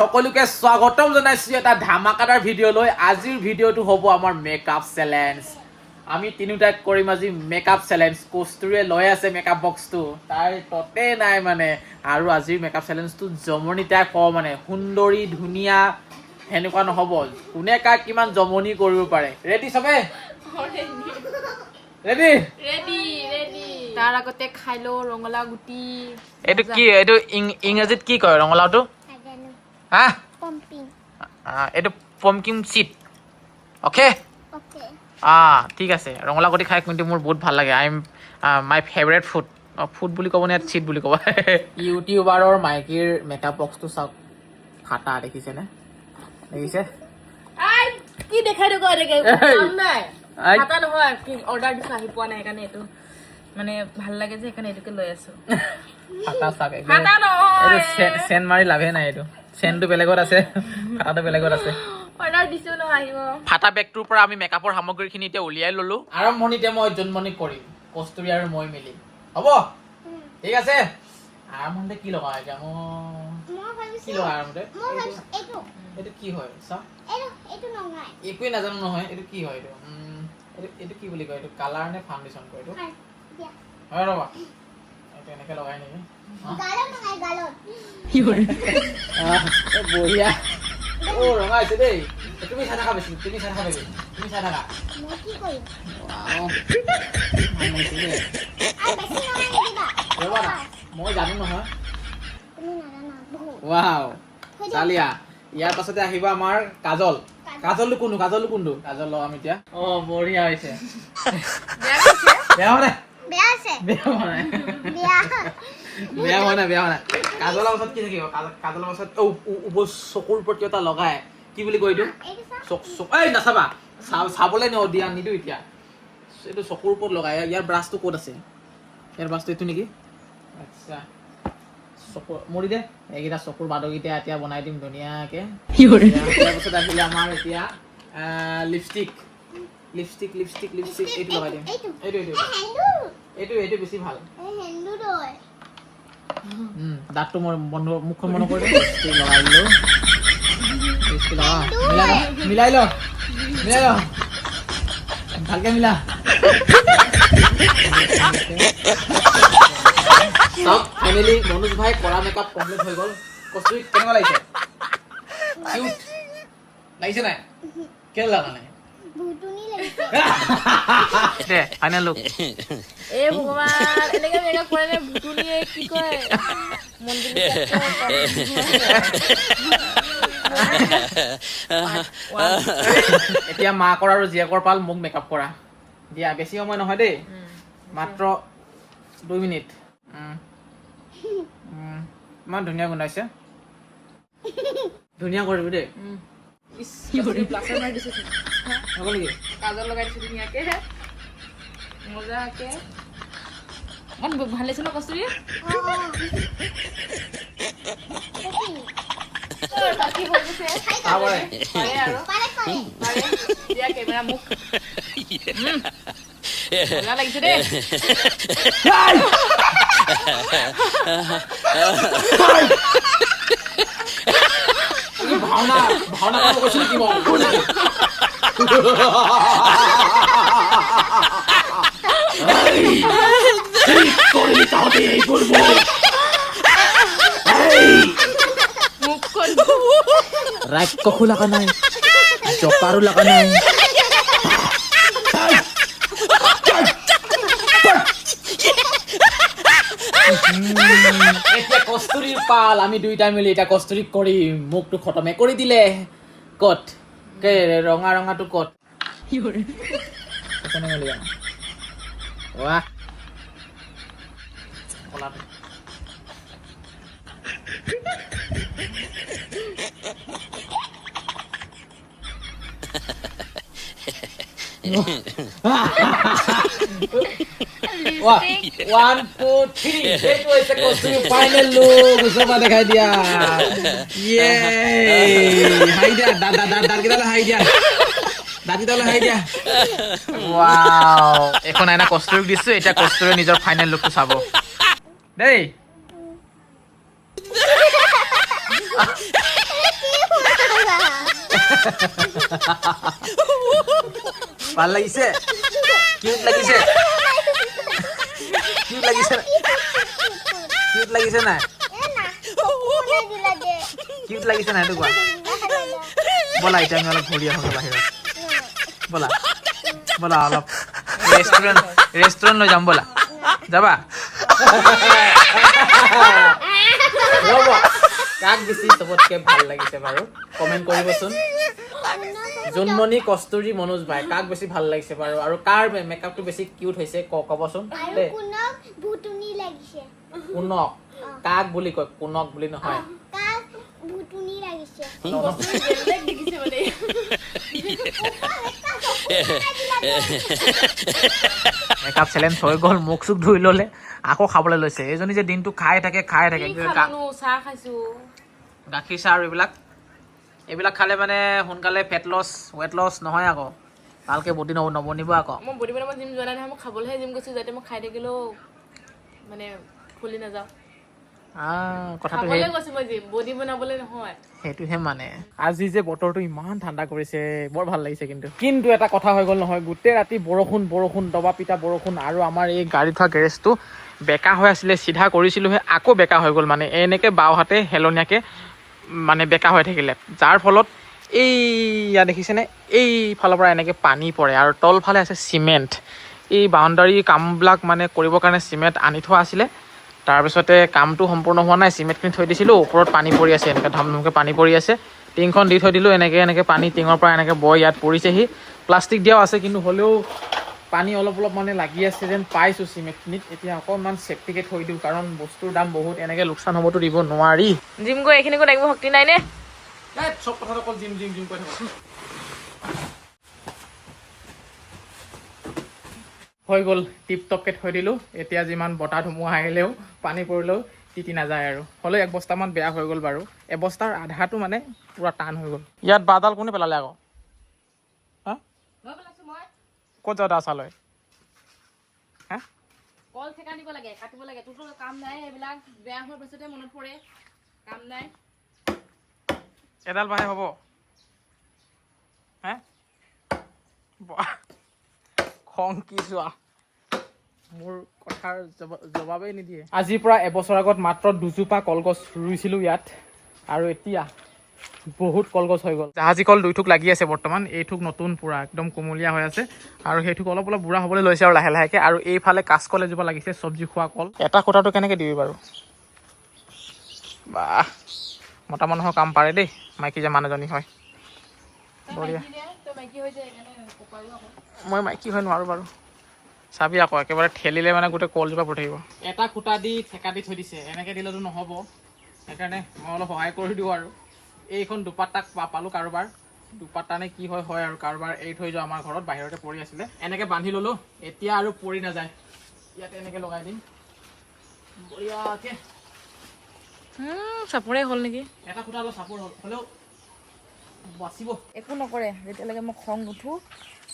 সকলোকে স্বাগতম জনাইছো এটা ধামাকাদাৰ ভিডিঅ' লৈ আজিৰ ভিডিঅ'টো হ'ব আমাৰ মেকআপ চেলেঞ্জ আমি তিনিটাক কৰিম আজি মেকআপ চেলেঞ্জ কস্তুৰীয়ে লৈ আছে মেকআপ বক্সটো তাৰ ততে নাই মানে আৰু আজিৰ মেকআপ চেলেঞ্জটো জমনি টাইপ হ'ব মানে সুন্দৰী ধুনীয়া হেনেকুৱা নহ'ব কোনে কাক কিমান জমনি কৰিব পাৰে ৰেডি সবে ৰেডি তাৰ আগতে খাইলো ৰঙালাও গুটি এইটো কি এইটো ইংৰাজীত কি কয় ৰঙালাওটো হা pumpkin. এইটো পমকিন চিট ওকে Okay. ঠিক আছে ৰঙালাও গুটি খাই কিন্তু মোৰ বহুত ভাল লাগে I M my favourite food food বুলি ক'ব নে চিট বুলি ক'ব ইউটিউবাৰৰ মাইকীৰ মেকআপ বক্সটো চাওক ফাটা দেখিছেনে দেখিছে আই কি দেখাই দে কয় দেখাই কাম নাই আই। খাতা নহয় কি অৰ্ডাৰ দিছ আহি পোৱা নাই কাৰণে এইটো মানে ভাল লাগে যে সেইকাৰণে এইটোকে লৈ আছো ফাটা চাওক খাতা এইটো নহয় চেন মাৰি লাভে নাই এইটো চেনটো বেলেগত আছে ফাটাটো বেলেগত আছে অৰ্ডাৰ দিছো নহয় আহিব ফাটা বেগটোৰ পৰা আমি মেকআপৰ সামগ্ৰীখিনি এতিয়া উলিয়াই ললো আৰম্ভণিতে মই জন্মনি কৰিম কস্তুৰী আৰু মই মিলি হ'ব ঠিক আছে আৰম্ভণিতে কি লগাই এতিয়া কি লগাই আৰম্ভণিতে এইটো কি হয় চা একোৱে নাজানো নহয় এইটো কি হয় এইটো কি বুলি কয় এইটো কালাৰ নে ফাউণ্ডেশ্যন কয় এইটো হয় ৰ'বা এইটো এনেকৈ লগাই নেকি বঢ়িয়া ৰঙা হৈছে দেই তুমি চাই থাকা বেছি তুমি চাই থাকা বেছি তুমি চাই থাকা ৰ'বা না মই জানো নহয় ৱাও চালিয়া ইয়াৰ পাছতে আহিব আমাৰ কাজল কাজলটো কোনটো কাজল লগাম এতিয়া বঢ়িয়া হৈছে বেয়া হোৱা নাই বেয়া হোৱা নাই কাজলৰ পাছত কি থাকিব কাজলৰ পাছত চকুৰ ওপৰত কিবা এটা লগাই কি বুলি কয় এইটো এই নাচাবা চাবলৈ নিদো এতিয়া এইটো চকুৰ ওপৰত লগাই ইয়াৰ ব্ৰাছটো ক'ত আছে ইয়াৰ ব্ৰাছটো এইটো নেকি আচ্ছা চকুৰ মৰি দে এইকেইটা চকুৰ বাদকেইটা এতিয়া বনাই দিম ধুনীয়াকে তাৰপিছত আহিলে আমাৰ এতিয়া লিপষ্টিক এইটো লগাই দিম এইটো বেছি ভাল দাঁতটো মই মুখখন বন্ধ কৰি দিম লগাই দিলো মিলাই ল ভালকে মিলা ফাইনেলি মনোজ ভাই কৰা মেকআপ কমপ্লিট হৈ গ'ল কস্তুৰী কেনেকুৱা লাগিছে কিউট লাগিছে নাই কেনে লগা নাই দে ফাইনেল লুক এ ভগৱান এনেকে মেকআপ কৰে নে ভুতুনিয়ে কি কয় মন্দিৰ এতিয়া মাকৰ আৰু জীয়েকৰ পাল মোক মেকআপ কৰা দিয়া বেছি সময় নহয় দেই মাত্ৰ 2 মিনিট ইমান ধুনীয়া গোন্ধাইছে ধুনীয়া কৰিবি দেই প্লাষ্টাৰ মাৰি দিছো হ'ব নেকি কাজল লগাই দিছো ধুনীয়াকে মজাকে ভাল লাগিছে ন কস্তুৰী বাকী হৈ গৈছে চাবৰে পাৰে আৰু দিয়া কেমেৰা মুখ মজা লাগিছে দেই ভাওনা কৰিব কৈছিল কি ৰাক্ষসো লগা নাই জপাৰো লগা নাই এতিয়া কস্তুৰীৰ পাল আমি দুইটা মিলি এতিয়া কস্তুৰীক কৰিম মুখটো খতমে কৰি দিলে ক'ত ৰঙাটো ক'ত ৱাহ কলাটো One, two, three. Itu ese costume final look. Coba dekai dia. Yeay. Hai dia. Dar kita lah hai dia. Dar kita lah hai dia. Wow. Ekon aina costume disu. Eta costume nijor final look tu sabo. Dei. ভাল লাগিছে cute লাগিছে cute লাগিছে cute লাগিছে নাই cute লাগিছে নাই সেইটো কোৱা ব'লা এতিয়া আমি অলপ ঘূৰি আহোঁ বাহিৰত ব'লা ব'লা অলপ ৰেষ্টুৰেণ্ট লৈ যাম ব'লা যাবা ৰ'ব কাক বেছি চবতকৈ ভাল লাগিছে বাৰু কমেণ্ট কৰিবচোন জোনমণি কস্তুৰী মনোজ ভাই কাক বেছি ভাল লাগিছে বাৰু আৰু কাৰ মেকআপটো বেছি কিউট হৈছে ক'বচোন দেই কুনক কাক বুলি কয় কুনক বুলি নহয় মেকআপ চেলেঞ্জ হৈ গ'ল মুখ চুখ ধুই ল'লে আকৌ খাবলৈ লৈছে এইজনী যে দিনটো খাই থাকে চাহ খাইছো গাখীৰ চাহ আৰু এইবিলাক খালে মানে সোনকালে ফেট লছ ৱেট লছ নহয় আকৌ ভালকে বডি নবনিব আকৌ মই বডি বনাব জিম যোৱা নাই নহয় মই খাবলৈহে জিম গৈছো যাতে মই খাই থাকিলেও মানে ফুলি নাযাওঁ কথাটো খাবলৈ গৈছো মই জিম বডি বনাবলৈ নহয় সেইটোহে মানে আজি যে বতৰটো ইমান ঠাণ্ডা কৰিছে বৰ ভাল লাগিছে কিন্তু এটা কথা হৈ গ'ল নহয় গোটেই ৰাতি বৰষুণ দবা পিটা বৰষুণ আৰু আমাৰ এই গাড়ী থোৱা গেৰেজটো বেকা হৈ আছিলে চিধা কৰিছিলোহে আকৌ বেকা হৈ গ'ল মানে এনেকৈ বাওঁহাতে হেলনীয়াকৈ মানে বেকা হৈ থাকিলে যাৰ ফলত এইয়া দেখিছেনে এইফালৰ পৰা এনেকৈ পানী পৰে আৰু তলফালে আছে চিমেণ্ট এই বাউণ্ডাৰী কামবিলাক মানে কৰিবৰ কাৰণে চিমেণ্ট আনি থোৱা আছিলে তাৰপিছতে কামটো সম্পূৰ্ণ হোৱা নাই চিমেণ্টখিনি থৈ দিছিলোঁ ওপৰত পানী পৰি আছে এনেকৈ ধমধমকৈ পানী পৰি আছে টিংখন দি থৈ দিলোঁ এনেকৈ পানী টিঙৰ পৰা এনেকৈ বৈ ইয়াত পৰিছেহি প্লাষ্টিক দিয়াও আছে কিন্তু হ'লেও পানী অলপ মানে লাগি আছে যেন পাইছোঁ চিমেণ্টখিনিত এতিয়া অকণমান চেফটিকে থৈ দিওঁ কাৰণ বস্তুৰ দাম বহুত এনেকৈ লোকচান হ'বতো দিব নোৱাৰি জিম গৈ এইখিনি কৰি লাগিব শক্তি নাই নে চব কথাত অকল জিম কৈ থাকোঁ হৈ গ'ল টিপটপকৈ থৈ দিলোঁ এতিয়া যিমান বতাহ ধুমুহা আহিলেও পানী পৰিলেও তিতি নাযায় আৰু হ'লেও এক বস্তামান বেয়া হৈ গ'ল বাৰু এবস্তাৰ আধাটো মানে পূৰা টান হৈ গ'ল ইয়াত বাঁহডাল কোনে পেলালে আকৌ হা ক'ত যাওঁ আচালৈ হা কল ঠেকা দিব লাগে কাটিব লাগে তোৰতো কাম নাই এইবিলাক বেয়া হোৱাৰ পাছতে মনত পৰে কাম নাই এডাল বাহে হ'ব হে খং কি যোৱা মোৰ কথাৰ জবাবেই নিদিয়ে আজিৰ পৰা এবছৰ আগত মাত্ৰ দুজোপা কলগছ ৰুইছিলোঁ ইয়াত আৰু এতিয়া বহুত কলগছ হৈ গ'ল জাহাজী কল 2 থোক লাগি আছে বৰ্তমান এই থোক নতুন পূৰা একদম কুমলীয়া হৈ আছে আৰু সেই থোক অলপ বুঢ়া হ'বলৈ লৈছে আৰু লাহেকৈ আৰু এইফালে কাচকল এজোপা লাগিছে চব্জি খোৱা কল এটা খুঁটাটো কেনেকৈ দিবি বাৰু বাহ মতা মানুহৰ কাম পাৰে দেই মাইকী যে মানুহজনী হয় বঢ়িয়া মই মাইকী হৈ নোৱাৰোঁ বাৰু চাবি আকৌ একেবাৰে ঠেলিলে মানে গোটেই কলজোপা পৰি থাকিব এটা খুঁটা দি ঠেকা দি থৈ দিছে এনেকৈ দিলেতো নহ'ব সেইকাৰণে মই অলপ সহায় কৰি দিওঁ আৰু এইখন দুপাট্টা পালোঁ কাৰোবাৰ দুপাট্টা নে কি হয় আৰু কাৰোবাৰ এৰি থৈ যাওঁ আমাৰ ঘৰত বাহিৰতে পৰি আছিলে এনেকৈ বান্ধি ল'লোঁ এতিয়া আৰু পৰি নাযায় ইয়াতে এনেকৈ লগাই দিম বঢ়িয়াকৈ চাপৰে হ'ল নেকি এটা খুঁটা অলপ চাপৰ হ'ল হ'লেও বাচিব একো নকৰে যেতিয়ালৈকে মই খং নুঠো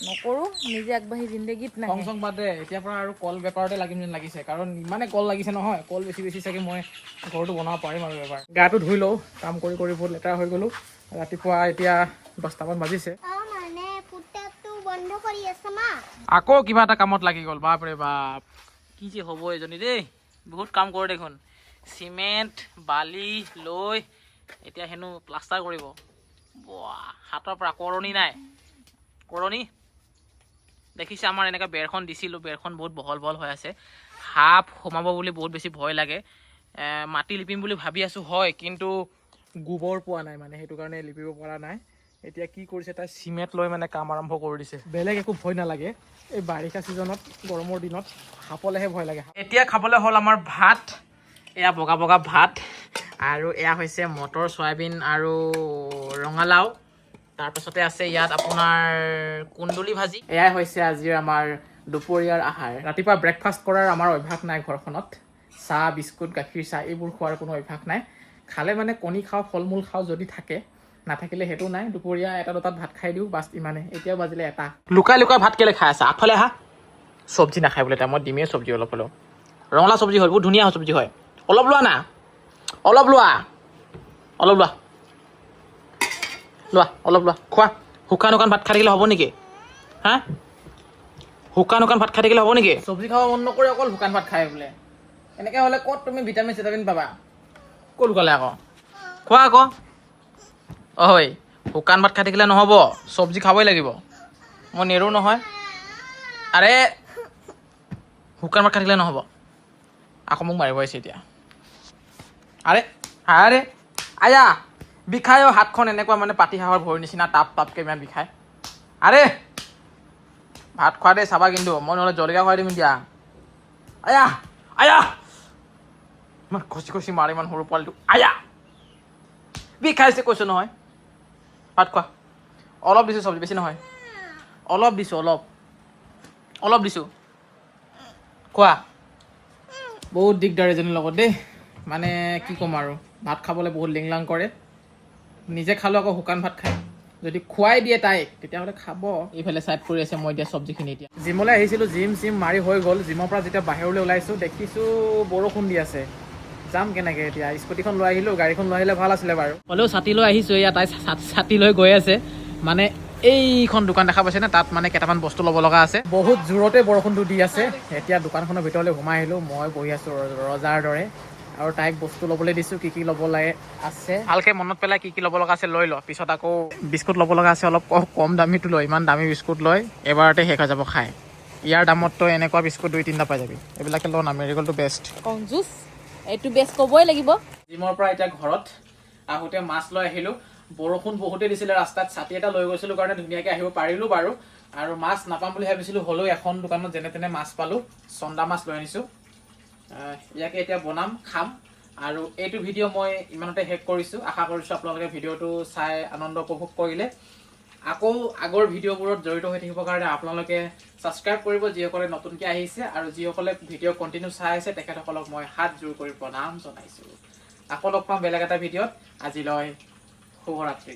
নকৰোঁ নিজে আগবাঢ়ি জিন্দগীত নাই খং বাদ দে এতিয়াৰ পৰা আৰু কল বেপাৰতে লাগিম যেন লাগিছে কাৰণ ইমানে কল লাগিছে নহয় কল বেছি চাগে মই ঘৰটো বনাব পাৰিম আৰু এবাৰ গাটো ধুই লওঁ কাম কৰি বহুত লেতেৰা হৈ গ'লোঁ ৰাতিপুৱা এতিয়া 10টামান বাজিছে আকৌ কিবা এটা কামত লাগি গ'ল বাপৰে বাপ কি যে হ'ব এজনী দেই বহুত কাম কৰে দেখোন চিমেণ্ট বালি লৈ এতিয়া হেনো প্লাষ্টাৰ কৰিব হাতৰ পৰা কৰণী নাই কৰণী দেখিছে আমাৰ এনেকৈ বেৰখন দিছিলোঁ বেৰখন বহুত বহল হৈ আছে সাপ সোমাব বুলি বহুত বেছি ভয় লাগে মাটি লিপিম বুলি ভাবি আছোঁ হয় কিন্তু গোবৰ পোৱা নাই মানে সেইটো কাৰণে লিপিব পৰা নাই এতিয়া কি কৰিছে তাই চিমেণ্ট লৈ মানে কাম আৰম্ভ কৰি দিছে বেলেগ একো ভয় নালাগে এই বাৰিষা ছিজনত গৰমৰ দিনত সাপলেহে ভয় লাগে এতিয়া খাবলৈ হ'ল আমাৰ ভাত এয়া বগা ভাত আৰু এয়া হৈছে মটৰ চয়াবিন আৰু ৰঙালাও তাৰপাছতে আছে ইয়াত আপোনাৰ কুন্দুলি ভাজি এয়াই হৈছে আজিৰ আমাৰ দুপৰীয়াৰ আহাৰ ৰাতিপুৱা ব্ৰেকফাষ্ট কৰাৰ আমাৰ অভ্যাস নাই ঘৰখনত চাহ বিস্কুট গাখীৰ চাহ এইবোৰ খোৱাৰ কোনো অভ্যাস নাই খালে মানে কণী খাওঁ ফল মূল খাওঁ যদি থাকে নাথাকিলে সেইটো নাই দুপৰীয়া 1-2টাত ভাত খাই দিওঁ বাছ ইমানে এতিয়াও বাজিলে 1টা লুকাই ভাত কেলে খাই আছে আগফালে আহা চব্জি নাখায় বোলে মই দিমেই চব্জি অলপ হ'লেও ৰঙালাও চব্জি হয় বহুত ধুনীয়া চব্জি হয় অলপ লোৱা লোৱা অলপ লোৱা খোৱা শুকান ভাত খাই থাকিলে হ'ব নেকি হা শুকান ভাত খাই থাকিলে হ'ব নেকি চব্জি খাব মন নকৰে অকল শুকান ভাত খাই বোলে এনেকৈ হ'লে ক'ত তুমি ভিটামিন চিটামিন পাবা ক'ত গ'লে আকৌ খোৱা আকৌ অই শুকান ভাত খাই থাকিলে নহ'ব চব্জি খাবই লাগিব মই নেৰোঁ নহয় আৰে শুকান ভাত খাই থাকিলে নহ'ব আকৌ মোক মাৰিব আহিছে এতিয়া আৰে আয়া বিষায় হাতখন এনেকুৱা মানে পাতি হাঁহৰ ভৰিৰ নিচিনা টাপকৈ ইমান বিষায় আৰে ভাত খোৱা দেই চাবা কিন্তু মই নহ'লে জলকীয়া খুৱাই দিম এতিয়া আয়া ইমান খচি মাৰে ইমান সৰু পোৱালিটো আয়া বিষাইছে কৈছোঁ নহয় ভাত খোৱা অলপ দিছোঁ চব্জি বেছি নহয় অলপ দিছোঁ অলপ দিছোঁ খোৱা বহুত দিগদাৰ এজনীৰ লগত দেই মানে কি ক'ম আৰু ভাত খাবলৈ বহুত লিংলাং কৰে নিজে খালোঁ আকৌ শুকান ভাত খায় যদি খুৱাই দিয়ে তাইক তেতিয়াহ'লে খাব এইফালে ছাইড কৰি আছে মই এতিয়া চব্জিখিনি এতিয়া জিমলৈ আহিছিলোঁ জিম মাৰি হৈ গ'ল জিমৰ পৰা যেতিয়া বাহিৰলৈ ওলাইছোঁ দেখিছোঁ বৰষুণ দি আছে যাম কেনেকৈ এতিয়া স্কুটিখন লৈ আহিলোঁ গাড়ীখন লৈ আহিলে ভাল আছিলে বাৰু হ'লেও ছাতি লৈ আহিছোঁ এয়া তাই ছাতি লৈ গৈ আছে মানে এইখন দোকান দেখা পাইছেনে তাত মানে কেইটামান বস্তু ল'ব লগা আছে বহুত জোৰতে বৰষুণটো দি আছে এতিয়া দোকানখনৰ ভিতৰলৈ সোমাই আহিলোঁ মই বহি আছোঁ ৰজাৰ দৰে আৰু তাইক বস্তু ল'বলৈ দিছোঁ কি ল'ব লাগে আছে ভালকৈ মনত পেলাই কি ল'ব লগা আছে লৈ ল পিছত আকৌ বিস্কুট ল'ব লগা আছে অলপ কম দামীটো লয় ইমান দামী বিস্কুট লয় এবাৰতে শেষ হৈ যাব খাই ইয়াৰ দামততো এনেকুৱা বিস্কুট 2-3টা পাই যাবি এইবিলাকে ল না মেৰিগ'ল্ডটো বেষ্ট কংজুচ এইটো বেষ্ট ক'বই লাগিব জিমৰ পৰা এতিয়া ঘৰত আহোঁতে মাছ লৈ আহিলোঁ বৰষুণ বহুতেই দিছিলে ৰাস্তাত ছাতি এটা লৈ গৈছিলোঁ কাৰণে ধুনীয়াকৈ আহিব পাৰিলোঁ বাৰু আৰু মাছ নাপাম বুলি ভাবিছিলোঁ হ'লেও এখন দোকানত যেনে তেনে মাছ পালোঁ চন্দা মাছ লৈ আনিছোঁ ইয়াকে এতিয়া বনাম খাম আৰু এইটো ভিডিঅ' মই ইমানতে শেষ কৰিছোঁ আশা কৰিছোঁ আপোনালোকে ভিডিঅ'টো চাই আনন্দ উপভোগ কৰিলে আকৌ আগৰ ভিডিঅ'বোৰত জড়িত হৈ থাকিবৰ কাৰণে আপোনালোকে ছাবস্ক্ৰাইব কৰিব যিসকলে নতুনকৈ আহিছে আৰু যিসকলে ভিডিঅ' কণ্টিনিউ চাই আছে তেখেতসকলক মই হাত জোৰ কৰি প্ৰণাম জনাইছোঁ আকৌ লগ পাম বেলেগ এটা ভিডিঅ'ত আজিলৈ শুভৰাত্ৰি